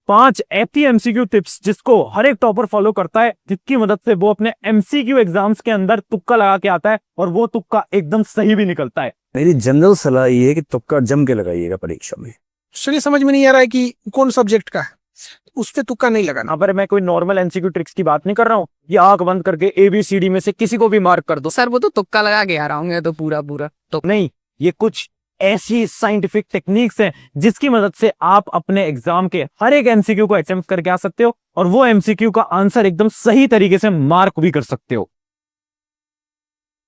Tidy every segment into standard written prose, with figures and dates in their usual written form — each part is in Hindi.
5 ऐसी एमसीक्यू टिप्स जिसको हर एक टॉपर फॉलो करता है, जिसकी मदद से वो अपने एमसीक्यू एग्जाम्स के अंदर तुक्का लगा के आता है और वो तुक्का एकदम सही भी निकलता है। मेरी जनरल सलाह ये है कि तुक्का जम के लगाइएगा परीक्षा में। चलिए, समझ में नहीं आ रहा है कि कौन सब्जेक्ट का है, उस पे तुक्का नहीं लगाना। पर मैं कोई नॉर्मल एमसीक्यू ट्रिक्स की बात नहीं कर रहा हूँ। ये आंख बंद करके ABCD में से किसी को भी मार्क कर दो। सर वो तो तुक्का लगा के आ रहा हूँ तो पूरा तो नहीं, ये कुछ ऐसी साइंटिफिक टेक्निक्स हैं जिसकी मदद से आप अपने एग्जाम के हर एक एमसीक्यू को अटेम्प्ट करके आ सकते हो और वो एमसीक्यू का आंसर एकदम सही तरीके से मार्क भी कर सकते हो।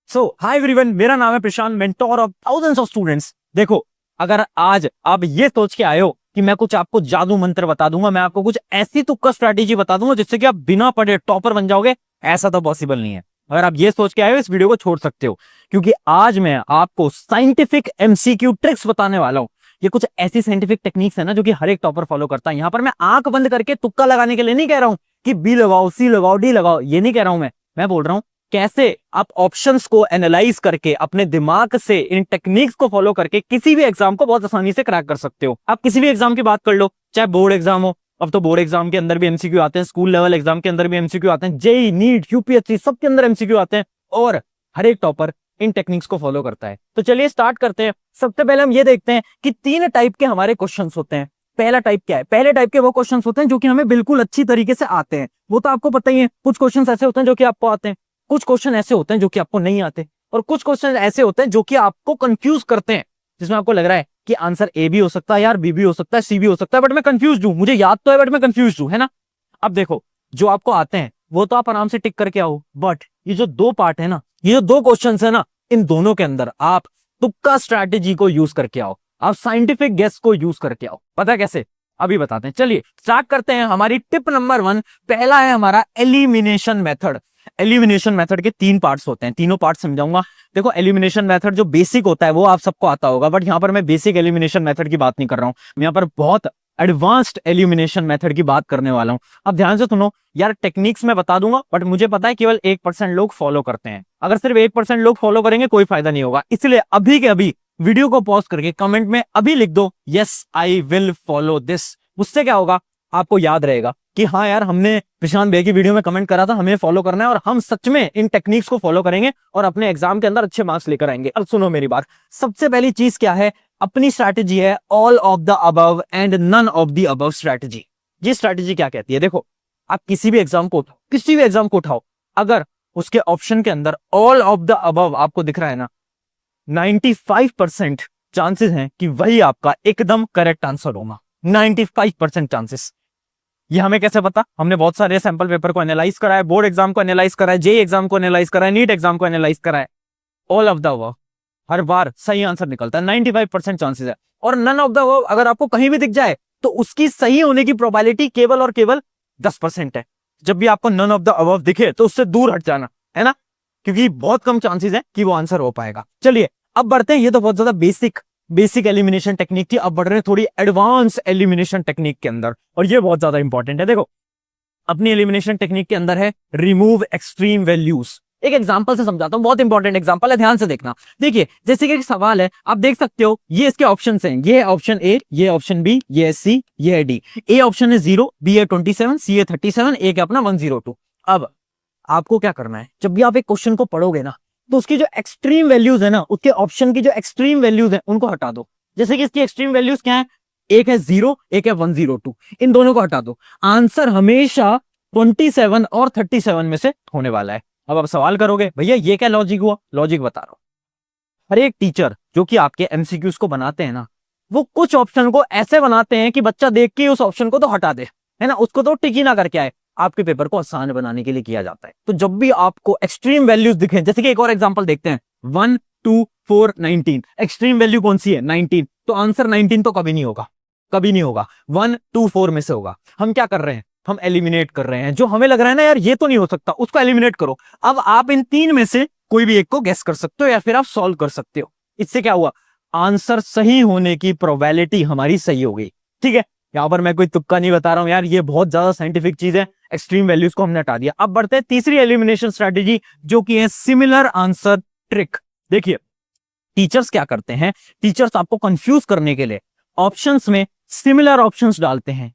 सो हाय एवरीवन, मेरा नाम है Prashant, mentor of thousands of students. देखो, अगर आज आप ये सोच के आए हो कि मैं कुछ आपको जादू मंत्र बता दूंगा, मैं आपको कुछ ऐसी तुक्का स्ट्रेटेजी बता दूंगा जिससे कि आप बिना पढ़े टॉपर बन जाओगे, ऐसा तो पॉसिबल नहीं है। अगर आप ये सोच के आए हो, इस वीडियो को छोड़ सकते हो, क्योंकि आज मैं आपको साइंटिफिक एमसीक्यू ट्रिक्स बताने वाला हूं। ये कुछ ऐसी साइंटिफिक टेक्निक्स है ना जो कि हर एक टॉपर फॉलो करता है। यहां पर मैं आंख बंद करके तुक्का लगाने के लिए नहीं कह रहा हूं कि बी लगाओ, सी लगाओ, डी लगाओ, ये नहीं कह रहा हूं मैं बोल रहा हूं कैसे आप ऑप्शंस को एनालाइज करके अपने दिमाग से इन टेक्निक्स को फॉलो करके किसी भी एग्जाम को बहुत आसानी से क्रैक कर सकते हो। आप किसी भी एग्जाम की बात कर लो, चाहे बोर्ड एग्जाम हो, अब तो बोर्ड एग्जाम के अंदर भी एमसीक्यू आते हैं, स्कूल लेवल एग्जाम के अंदर भी एमसीक्यू आते हैं, जेई, नीट, यूपीएससी सबके अंदर एमसीक्यू आते हैं और हर एक टॉपर इन टेक्निक्स को फॉलो करता है। तो चलिए स्टार्ट करते हैं। सबसे पहले हम ये देखते हैं कि 3 टाइप के हमारे क्वेश्चंस होते हैं। पहला टाइप क्या है? पहले टाइप के वो क्वेश्चंस होते हैं जो कि हमें बिल्कुल अच्छी तरीके से आते हैं। वो तो आपको पता ही है, कुछ क्वेश्चंस ऐसे होते हैं जो कि आपको आते हैं, कुछ क्वेश्चन ऐसे होते हैं जो कि आपको नहीं आते, और कुछ क्वेश्चन ऐसे होते हैं जो कि आपको कंफ्यूज करते हैं, जिसमें आपको लग रहा है कि आंसर ए भी हो सकता है, यार बी भी हो सकता है, सी भी हो सकता है, बट मैं कंफ्यूज हूं, मुझे याद तो है बट मैं कंफ्यूज हूं, है ना। अब देखो, जो आपको आते हैं वो तो आप आराम से टिक करके आओ, बट ये जो 2 पार्ट है ना, ये जो 2 क्वेश्चन है ना, इन दोनों के अंदर आप तुक्का स्ट्रैटेजी को यूज करके आओ, आप साइंटिफिक गेस को यूज करके आओ। पता कैसे? अभी बताते हैं। चलिए स्टार्ट करते हैं। हमारी टिप नंबर 1, पहला है हमारा एलिमिनेशन मेथड। एलिमिनेशन मेथड के 3 पार्ट्स होते हैं, तीनों पार्ट समझाऊंगा। देखो, एलिमिनेशन मेथड जो बेसिक होता है वो आप सबको आता होगा, बट यहाँ पर मैं बेसिक एलिमिनेशन मेथड की बात नहीं कर रहा हूँ, मैं यहाँ पर बहुत एडवांस्ड एलिमिनेशन मेथड की बात करने वाला हूँ। अब ध्यान से सुनो यार, टेक्निक्स मैं बता दूंगा बट मुझे पता है केवल 1% लोग फॉलो करते हैं। अगर सिर्फ 1% लोग फॉलो करेंगे कोई फायदा नहीं होगा, इसलिए अभी के अभी वीडियो को पॉज करके कमेंट में अभी लिख दो yes I will follow this. उससे क्या होगा, आपको याद रहेगा कि हाँ यार, हमने प्रशांत भैया की वीडियो में कमेंट करा था, हमें फॉलो करना है और हम सच में इन टेक्निक्स को फॉलो करेंगे और अपने एग्जाम के अंदर अच्छे मार्क्स लेकर आएंगे। अब सुनो मेरी बात, सबसे पहली चीज क्या है, अपनी स्ट्रैटेजी है all of the above and none of the above strategy. ये स्ट्रैटेजी क्या कहती है? देखो, आप किसी भी एग्जाम को उठाओ, अगर उसके ऑप्शन के अंदर ऑल ऑफ द अबव आपको दिख रहा है ना, 95% चांसेस हैं कि वही आपका एकदम करेक्ट आंसर होगा। 95% चांसेस। ये हमें कैसे पता? हमने बहुत सारे सैंपल पेपर को एनालाइज करा है, बोर्ड एग्जाम को एनालाइज करा है, जेई एग्जाम को एनालाइज करा है, नीट एग्जाम को एनालाइज करा है। ऑल ऑफ द अबव हर बार सही आंसर निकलता है, 95% चांसेस है। और नन ऑफ द अबव अगर आपको कहीं भी दिख जाए तो उसकी सही होने की प्रोबेबिलिटी केवल और केवल 10% है। जब भी आपको नन ऑफ द अबव दिखे तो उससे दूर हट जाना, है ना, क्योंकि बहुत कम चांसेस है कि वो आंसर हो पाएगा। चलिए अब बढ़ते हैं, ये तो बहुत ज्यादा बेसिक एलिमिनेशन टेक्निक थी, अब बढ़ रहे हैं थोड़ी एडवांस एलिमिनेशन टेक्निक के अंदर, और ये बहुत ज्यादा इंपॉर्टेंट है। देखो, अपनी एलिमिनेशन टेक्निक के अंदर है रिमूव एक्सट्रीम वैल्यूज। एक एग्जांपल से समझाता हूं, बहुत इंपॉर्टेंट एग्जांपल है, ध्यान से देखना। देखिए, जैसे कि एक सवाल है, आप देख सकते हो ये इसके ऑप्शंस हैं, ये है ऑप्शन ए, ये ऑप्शन बी, ये है सी, ये है डी। ए ऑप्शन है 0, बी है 27, सी है 37, ए है अपना 102। अब आपको क्या करना है, जब भी आप एक क्वेश्चन को पढ़ोगे ना, तो उसकी जो एक्सट्रीम वैल्यूज है ना, उसके ऑप्शन की जो एक्सट्रीम वैल्यूज है उनको हटा दो। जैसे कि इसकी एक्सट्रीम वैल्यूज क्या है, एक है 0, एक है 102, इन दोनों को हटा दो। आंसर हमेशा 27 और 37 में से होने वाला है। अब आप सवाल करोगे भैया ये क्या लॉजिक हुआ? लॉजिक बता रहा हूं। हर एक टीचर जो कि आपके एमसीक्यूज को बनाते हैं ना, वो कुछ ऑप्शन को ऐसे बनाते हैं कि बच्चा देख के उस ऑप्शन को तो हटा दे, है ना, उसको तो टिक ही ना करके आए। आपके पेपर को आसान बनाने के लिए किया जाता है। तो जब भी आपको एक्सट्रीम वैल्यूज दिखे, जैसे कि एक और एग्जांपल देखते हैं, 1 2 4 19, एक्सट्रीम वैल्यू कौन सी है? 19, तो आंसर 19 तो कभी नहीं होगा, 1 2 4 में से होगा। हम क्या कर रहे हैं, हम एलिमिनेट कर रहे हैं। जो हमें लग रहा है ना यार ये तो नहीं हो सकता, उसको एलिमिनेट करो। अब आप इन 3 में से कोई भी एक को गेस कर सकते हो या फिर आप सॉल्व कर सकते हो। इससे क्या हुआ, आंसर सही होने की प्रोबेबिलिटी हमारी सही हो गई। ठीक है, यहां पर मैं कोई तुक्का नहीं बता रहा हूं यार, ये बहुत ज्यादा साइंटिफिक चीज है। एक्सट्रीम वैल्यूज को हमने हटा दिया। अब बढ़ते हैं तीसरी एलिमिनेशन स्ट्रेटेजी, जो कि है सिमिलर आंसर ट्रिक। देखिए, टीचर्स क्या करते हैं, टीचर्स आपको कंफ्यूज करने के लिए ऑप्शंस में सिमिलर ऑप्शंस डालते हैं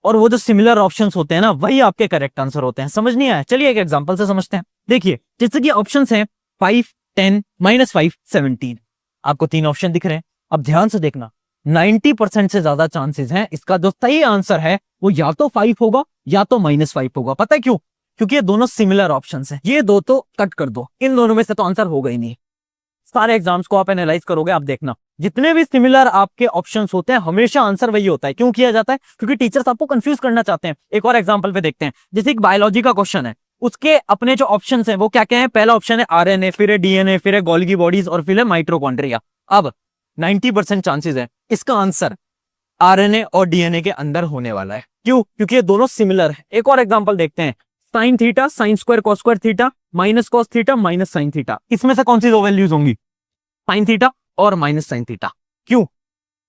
और वो जो सिमिलर ऑप्शंस होते हैं ना, वही आपके करेक्ट आंसर होते हैं। समझ नहीं आया? चलिए एक एग्जांपल से समझते हैं। देखिए, जैसे कि ऑप्शंस हैं 5, 10, -5, 17। आपको 3 ऑप्शन दिख रहे हैं। अब ध्यान से देखना, 90% से ज्यादा चांसेस हैं इसका जो सही आंसर है वो या तो 5 होगा या तो -5 होगा। पता है क्यों? क्योंकि ये दोनों सिमिलर ऑप्शंस हैं। ये दो तो कट कर दो, इन दोनों में से तो आंसर होगा ही नहीं। सारे एग्जाम्स को आप एनालाइज करोगे, आप देखना जितने भी सिमिलर आपके ऑप्शंस होते हैं हमेशा आंसर वही होता है। क्यों किया जाता है? क्योंकि टीचर्स आपको कंफ्यूज करना चाहते हैं। एक और एग्जांपल पे देखते हैं, जैसे एक बायोलॉजी का क्वेश्चन है, उसके अपने जो ऑप्शंस हैं वो क्या क्या है? पहला ऑप्शन है आरएनए, फिर है डीएनए, फिर है गोल्गी बॉडीज और फिर है माइटोकॉन्ड्रिया। अब 90% चांसेस है इसका आंसर आरएनए और डीएनए के अंदर होने वाला है। क्यों? क्योंकि ये दोनों सिमिलर है। एक और एग्जांपल देखते हैं, sine theta, sine square, cos square theta, minus cos theta, minus sine theta. इसमें से कौन सी दो वैल्यूज होंगी? साइन थीटा और माइनस साइन थीटा। क्यों?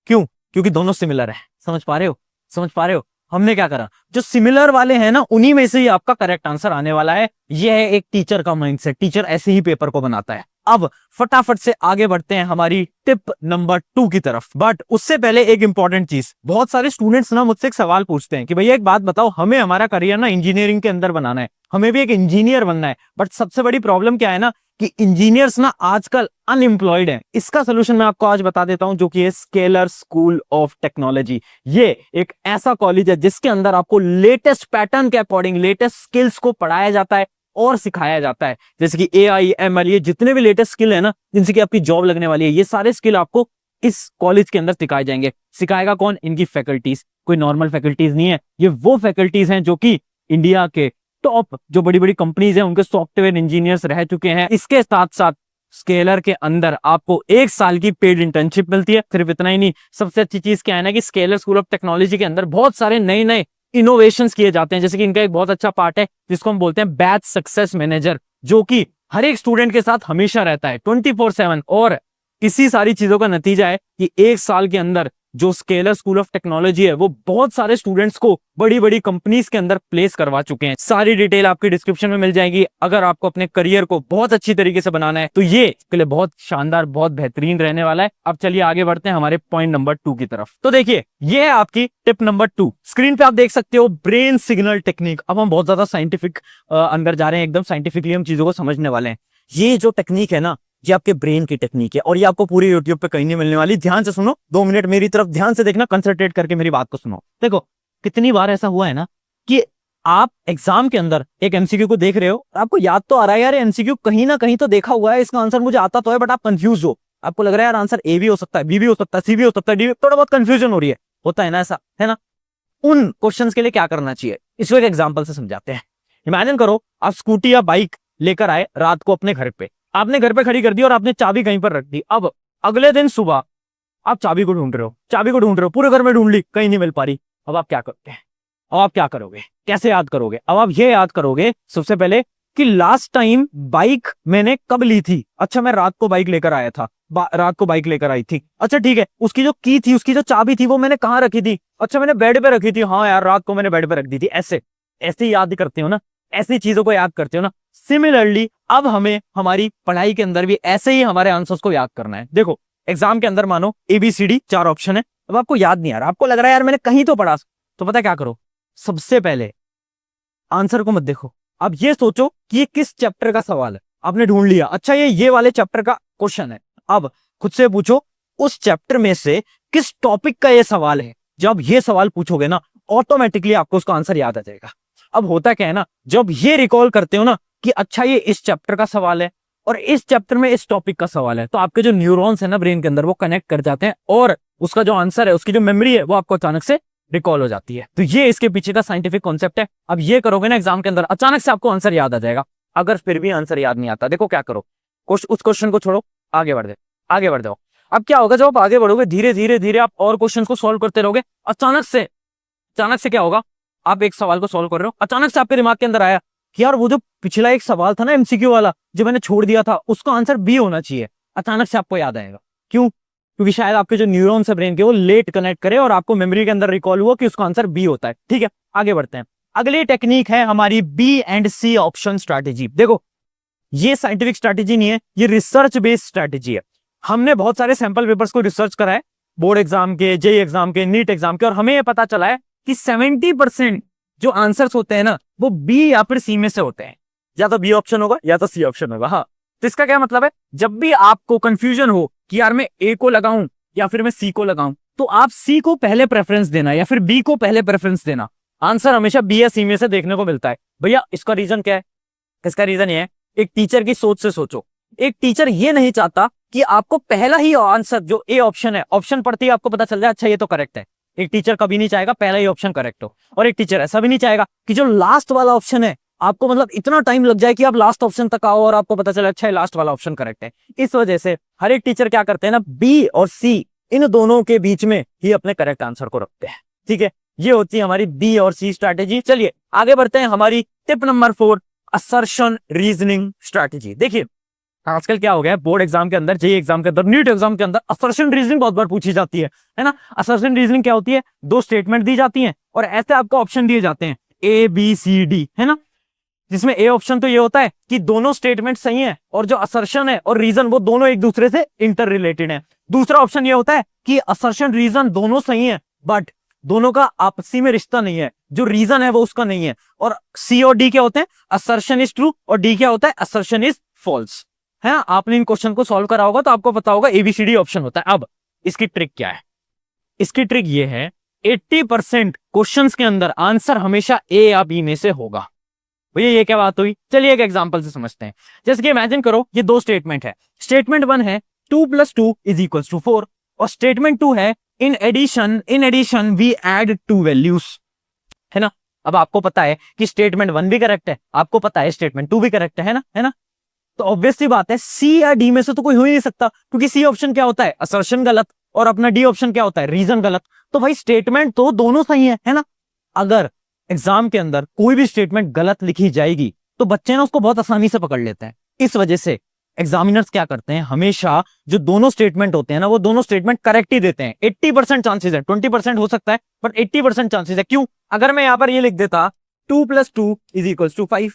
क्यों? क्योंकि दोनों सिमिलर है। समझ पा रहे हो? समझ पा रहे हो? हमने क्या करा, जो सिमिलर वाले हैं ना उन्हीं में से ही आपका करेक्ट आंसर आने वाला है। यह है एक टीचर का माइंडसेट। टीचर ऐसे ही पेपर को बनाता है। अब फटाफट से आगे बढ़ते हैं हमारी टिप नंबर 2 की तरफ। बट उससे पहले एक इंपॉर्टेंट चीज, बहुत सारे स्टूडेंट्स ना मुझसे एक सवाल पूछते हैं कि भैया एक बात बताओ, हमें हमारा करियर ना इंजीनियरिंग के अंदर बनाना है, हमें भी एक इंजीनियर बनना है, बट सबसे बड़ी प्रॉब्लम क्या है ना कि इंजीनियर्स ना आजकल अनएम्प्लॉयड हैं। इसका सोल्यूशन मैं आपको आज बता देता हूं, जो कि है स्केलर स्कूल ऑफ टेक्नोलॉजी। ये एक ऐसा कॉलेज है जिसके अंदर आपको लेटेस्ट पैटर्न के अकॉर्डिंग लेटेस्ट स्किल्स को पढ़ाया जाता है और सिखाया जाता है। जैसे कि AI, ML, ये जितने भी लेटेस्ट स्किल है ना जिनसे कि आपकी जॉब लगने वाली है, ये सारे स्किल आपको इस कॉलेज के अंदर सिखाए जाएंगे। सिखाएगा कौन? इनकी फैकल्टीज। कोई नॉर्मल फैकल्टीज नहीं है, ये वो फैकल्टीज हैं जो कि इंडिया के टॉप जो बड़ी बड़ी कंपनीज हैं उनके सॉफ्टवेयर इंजीनियर्स रह चुके हैं। इसके साथ साथ स्केलर के अंदर आपको 1 साल की पेड इंटर्नशिप मिलती है। सिर्फ इतना ही नहीं, सबसे अच्छी चीज क्या है ना कि स्केलर स्कूल ऑफ टेक्नोलॉजी के अंदर बहुत सारे नए नए इनोवेशंस किए जाते हैं। जैसे कि इनका एक बहुत अच्छा पार्ट है जिसको हम बोलते हैं बैच सक्सेस मैनेजर, जो कि हर एक स्टूडेंट के साथ हमेशा रहता है 24/7। और इसी सारी चीजों का नतीजा है कि 1 साल के अंदर जो स्केलर स्कूल ऑफ टेक्नोलॉजी है वो बहुत सारे स्टूडेंट्स को बड़ी बड़ी कंपनीज के अंदर प्लेस करवा चुके हैं। सारी डिटेल आपकी डिस्क्रिप्शन में मिल जाएगी। अगर आपको अपने करियर को बहुत अच्छी तरीके से बनाना है तो ये इसके लिए बहुत शानदार, बहुत बेहतरीन रहने वाला है। अब चलिए आगे बढ़ते हैं हमारे पॉइंट नंबर 2 की तरफ। तो देखिए, ये है आपकी टिप नंबर 2। स्क्रीन पे आप देख सकते हो ब्रेन सिग्नल टेक्निक। अब हम बहुत ज्यादा साइंटिफिक अंदर जा रहे हैं, एकदम साइंटिफिकली हम चीजों को समझने वाले हैं। ये जो टेक्निक है ना, ये आपके ब्रेन की टेक्निक है और ये आपको पूरी यूट्यूब पे कहीं नहीं मिलने वाली। ध्यान से सुनो, 2 मिनट मेरी तरफ ध्यान से देखना, कंसंट्रेट करके मेरी बात को सुनो। देखो, कितनी बार ऐसा हुआ है ना कि आप एग्जाम के अंदर एक एमसीक्यू को देख रहे हो और आपको याद तो आ रहा है यार एमसीक्यू कहीं ना कहीं तो देखा हुआ है, इसका आंसर मुझे आता तो है, बट आप कंफ्यूज हो। आपको लग रहा है यार आंसर ए भी हो सकता है, बी भी हो सकता है, सी भी हो सकता है, डी भी, थोड़ा बहुत कंफ्यूजन हो रही है। होता है ना ऐसा, है ना? उन क्वेश्चंस के लिए क्या करना चाहिए, इसको एक एग्जांपल से समझाते हैं। इमेजिन करो आप स्कूटी या बाइक लेकर आए रात को अपने घर पे, आपने घर पे खड़ी कर दी और आपने चाबी कहीं पर रख दी। अब अगले दिन सुबह आप चाबी को ढूंढ रहे हो, पूरे घर में ढूंढ ली, कहीं नहीं मिल पा रही। अब आप क्या करते हैं? अब आप क्या करोगे? कैसे याद करोगे? अब आप ये याद करोगे सबसे पहले कि लास्ट टाइम बाइक मैंने कब ली थी। अच्छा, मैं रात को बाइक लेकर आया था, रात को बाइक लेकर आई थी। अच्छा ठीक है, उसकी जो की थी, उसकी जो चाबी थी वो मैंने कहाँ रखी थी? अच्छा, मैंने बेड पे रखी थी। हाँ यार, रात को मैंने बेड पे रख दी थी। ऐसे ऐसे याद करते हो ना, ऐसी चीजों को याद करते हो ना। सिमिलरली अब हमें हमारी पढ़ाई के अंदर भी ऐसे ही हमारे आंसर्स को याद करना है। देखो, एग्जाम के अंदर मानो ABCD 4 ऑप्शन है। अब आपको याद नहीं आ रहा, आपको लग रहा है यार मैंने कहीं तो पढ़ा, तो पता क्या करो, सबसे पहले आंसर को मत देखो, अब ये सोचो कि ये किस चैप्टर का सवाल है। आपने ढूंढ लिया, अच्छा ये वाले चैप्टर का क्वेश्चन है। अब खुद से पूछो उस चैप्टर में से किस टॉपिक का ये सवाल है। जब ये सवाल पूछोगे ना, ऑटोमेटिकली आपको उसका आंसर याद आ जाएगा। अब होता क्या है ना, जब ये रिकॉल करते हो ना कि अच्छा ये इस चैप्टर का सवाल है और इस चैप्टर में इस टॉपिक का सवाल है, तो आपके जो न्यूरॉन्स है ना ब्रेन के अंदर, वो कनेक्ट कर जाते हैं और उसका जो आंसर है, उसकी जो मेमोरी है, वो आपको अचानक से रिकॉल हो जाती है। तो ये इसके पीछे का साइंटिफिक कॉन्सेप्ट है। अब ये करोगे ना एग्जाम के अंदर, अचानक से आपको आंसर याद आ जाएगा। अगर फिर भी आंसर याद नहीं आता, देखो क्या करो, उस क्वेश्चन को छोड़ो, आगे बढ़ जाओ। अब क्या होगा, जब आप आगे बढ़ोगे धीरे धीरे आप और क्वेश्चन को सोल्व करते रहोगे। अचानक से क्या होगा, आप एक सवाल को सोल्व कर रहे हो, अचानक से आपके दिमाग के अंदर आया कि यार वो जो पिछला एक सवाल था ना MCQ वाला, जो मैंने छोड़ दिया था, उसका आंसर B होना चाहिए। अचानक से आपको याद आएगा। क्यों? क्योंकि शायद आपके जो न्यूरॉन्स है ब्रेन के, वो लेट कनेक्ट करे और आपको मेमोरी के अंदर रिकॉल हुआ कि उसका आंसर B होता है। ठीक है, आगे बढ़ते हैं। अगली टेक्निक है हमारी B and C option strategy. देखो, ये साइंटिफिक स्ट्रैटेजी नहीं है, ये रिसर्च बेस्ड स्ट्रैटेजी है। हमने बहुत सारे सैंपल पेपर्स को रिसर्च करा है, बोर्ड एग्जाम के, JEE एग्जाम के, नीट एग्जाम के, और हमें ये पता चला है कि 70% जो आंसर्स होते हैं ना वो बी या फिर सी में से होते हैं। या तो बी ऑप्शन होगा या तो सी ऑप्शन होगा। हाँ, तो इसका क्या मतलब है, जब भी आपको कंफ्यूजन हो कि यार मैं ए को लगाऊं या फिर मैं सी को लगाऊं, तो आप सी को पहले प्रेफरेंस देना या फिर बी को पहले प्रेफरेंस देना। आंसर हमेशा बी या सी में से देखने को मिलता है। भैया इसका रीजन क्या है? इसका रीजन ये है, एक टीचर की सोच से सोचो। एक टीचर ये नहीं चाहता कि आपको पहला ही आंसर जो ए ऑप्शन है, ऑप्शन पढ़ते ही आपको पता चल जाए अच्छा ये तो करेक्ट है। एक टीचर कभी नहीं चाहेगा पहला ही ऑप्शन करेक्ट हो, और एक टीचर ऐसा भी नहीं चाहेगा कि जो लास्ट वाला ऑप्शन है आपको मतलब इतना टाइम लग जाए कि आप लास्ट ऑप्शन तक आओ और आपको पता चले अच्छा लास्ट वाला ऑप्शन करेक्ट है। इस वजह से हर एक टीचर क्या करते हैं ना, बी और सी इन दोनों के बीच में ही अपने करेक्ट आंसर को रखते हैं। ठीक है, ये होती है हमारी बी और सी स्ट्रैटेजी। चलिए आगे बढ़ते हैं, हमारी tip number 4, assertion reasoning strategy. देखिए आजकल क्या हो गया है, बोर्ड एग्जाम के अंदर, जेईई एग्जाम के अंदर, नीट एग्जाम के अंदर असर्शन रीजनिंग बहुत बार पूछी जाती है ना। असर्शन रीजनिंग क्या होती है, दो स्टेटमेंट दी जाती हैं और ऐसे आपको ऑप्शन दिए जाते हैं ए बी सी डी, है ना। जिसमें ए ऑप्शन तो ये होता है कि दोनों स्टेटमेंट सही है और जो असर्शन है और रीजन वो दोनों एक दूसरे से इंटर रिलेटेड है। दूसरा ऑप्शन ये होता है कि असर्शन रीजन दोनों सही है बट दोनों का आपसी में रिश्ता नहीं है, जो रीजन है वो उसका नहीं है। और सी और डी क्या होते हैं, असर्शन इज ट्रू और डी क्या होता है, असर्शन इज फॉल्स। है आपने इन क्वेश्चन को सॉल्व करा होगा तो आपको पता होगा एबीसीडी ऑप्शन होता है। अब इसकी ट्रिक क्या है, इसकी ट्रिक ये है 80% क्वेश्चंस के अंदर आंसर हमेशा ए या बी में से होगा। भैया ये क्या बात हुई, चलिए एक एग्जांपल से समझते हैं। जैसे कि इमेजिन करो ये दो स्टेटमेंट है। स्टेटमेंट 1 है 2 + 2 = 4 और स्टेटमेंट 2 है in addition we add 2 values, है ना। अब आपको पता है कि स्टेटमेंट 1 भी करेक्ट है, आपको पता है स्टेटमेंट 2 भी करेक्ट है ना। तो ऑब्वियसली बात है सी या डी में से तो कोई हो ही नहीं सकता, क्योंकि सी ऑप्शन क्या होता है, असर्शन गलत, और अपना डी ऑप्शन क्या होता है, रीजन गलत। तो भाई स्टेटमेंट तो दोनों सही है ना। अगर एग्जाम के अंदर कोई भी स्टेटमेंट गलत लिखी जाएगी तो बच्चे ना उसको बहुत आसानी से पकड़ लेते हैं। इस वजह से एग्जामिनर्स क्या करते हैं, हमेशा जो दोनों स्टेटमेंट होते हैं ना वो दोनों स्टेटमेंट करेक्ट ही देते हैं। 80% चांसेस है, 20% हो सकता है बट 80% चांसेस है। क्यों? अगर मैं यहां पर ये लिख देता 2 + 2 = 5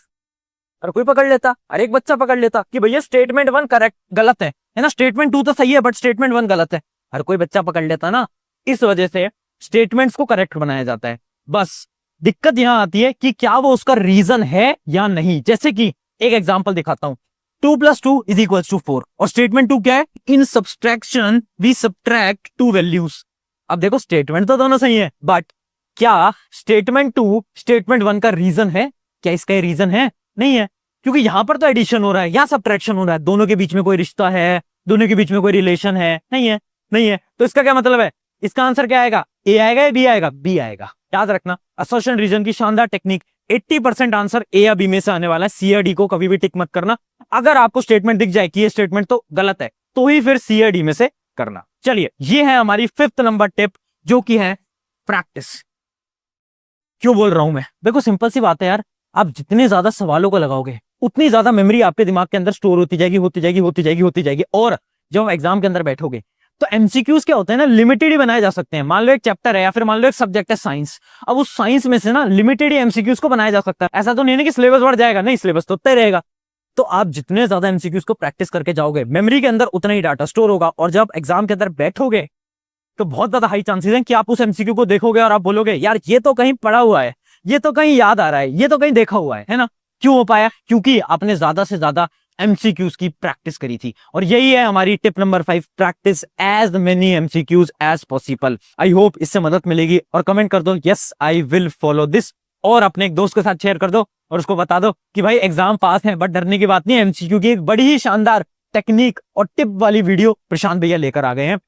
और कोई पकड़ लेता, हर एक बच्चा पकड़ लेता कि भैया स्टेटमेंट 1 करेक्ट गलत है ना, स्टेटमेंट 2 तो सही है बट स्टेटमेंट 1 गलत है, हर कोई बच्चा पकड़ लेता ना। इस वजह से स्टेटमेंट्स को करेक्ट बनाया जाता है। बस दिक्कत यहां आती है कि क्या वो उसका रीजन है या नहीं। जैसे कि एक एग्जांपल दिखाता हूं, 2 + 2 = 4 और स्टेटमेंट 2 क्या है, इन सब्सट्रैक्शन वी सब्ट्रैक्ट 2 वैल्यूज। अब देखो स्टेटमेंट तो दोनों सही है बट क्या स्टेटमेंट 2 स्टेटमेंट 1 का रीजन है? क्या इसका रीजन है? नहीं है, क्योंकि यहां पर तो एडिशन हो रहा है, यहां सब्ट्रैक्शन हो रहा है, दोनों के बीच में कोई रिश्ता है, दोनों के बीच में कोई रिलेशन है? नहीं है। तो इसका क्या मतलब है, इसका आंसर क्या आएगा, ए आएगा या बी आएगा? बी आएगा। याद रखना असर्शन रीजन की शानदार टेक्निक, 80% आंसर ए या बी में से आने वाला है। सी या डी को कभी भी टिक मत करना। अगर आपको स्टेटमेंट दिख जाए कि ये स्टेटमेंट तो गलत है तो ही फिर सी या डी में से करना। चलिए ये है हमारी 5th नंबर टिप जो कि है प्रैक्टिस। क्यों बोल रहा हूं मैं, देखो सिंपल सी बात है यार, आप जितने ज्यादा सवालों को लगाओगे उतनी ज्यादा मेमोरी आपके दिमाग के अंदर स्टोर होती जाएगी और जब आप एग्जाम के अंदर बैठोगे तो एमसीक्यूज क्या होते हैं ना, लिमिटेड ही बनाए जा सकते हैं। मान लो एक चैप्टर है या फिर मान लो एक सब्जेक्ट है साइंस, अब उस साइंस में से ना लिमिटेड ही एमसीक्यूज को बनाया जा सकता है। ऐसा तो नहीं है कि सिलेबस बढ़ जाएगा, नहीं, सिलेबस तो उतना ही रहेगा। तो आप जितने ज्यादा एमसीक्यूज को प्रैक्टिस करके जाओगे मेमोरी के अंदर उतना ही डाटा स्टोर होगा और जब एग्जाम के अंदर बैठोगे तो बहुत ज्यादा हाई चांसेस हैं कि आप उस एमसीक्यू को देखोगे और आप बोलोगे यार ये तो कहीं पढ़ा हुआ है, ये तो कहीं याद आ रहा है, ये तो कहीं देखा हुआ है ना। क्यों हो पाया? क्योंकि आपने ज्यादा से ज्यादा एमसीक्यूज की प्रैक्टिस करी थी। और यही है हमारी tip number 5, practice as many MCQs as possible. I hope इससे मदद मिलेगी और कमेंट कर दो yes I will follow this, और अपने एक दोस्त के साथ शेयर कर दो और उसको बता दो कि भाई एग्जाम पास है बट डरने की बात नहीं है। एमसीक्यू की एक बड़ी ही शानदार टेक्निक और टिप वाली वीडियो प्रशांत भैया लेकर आ गए हैं।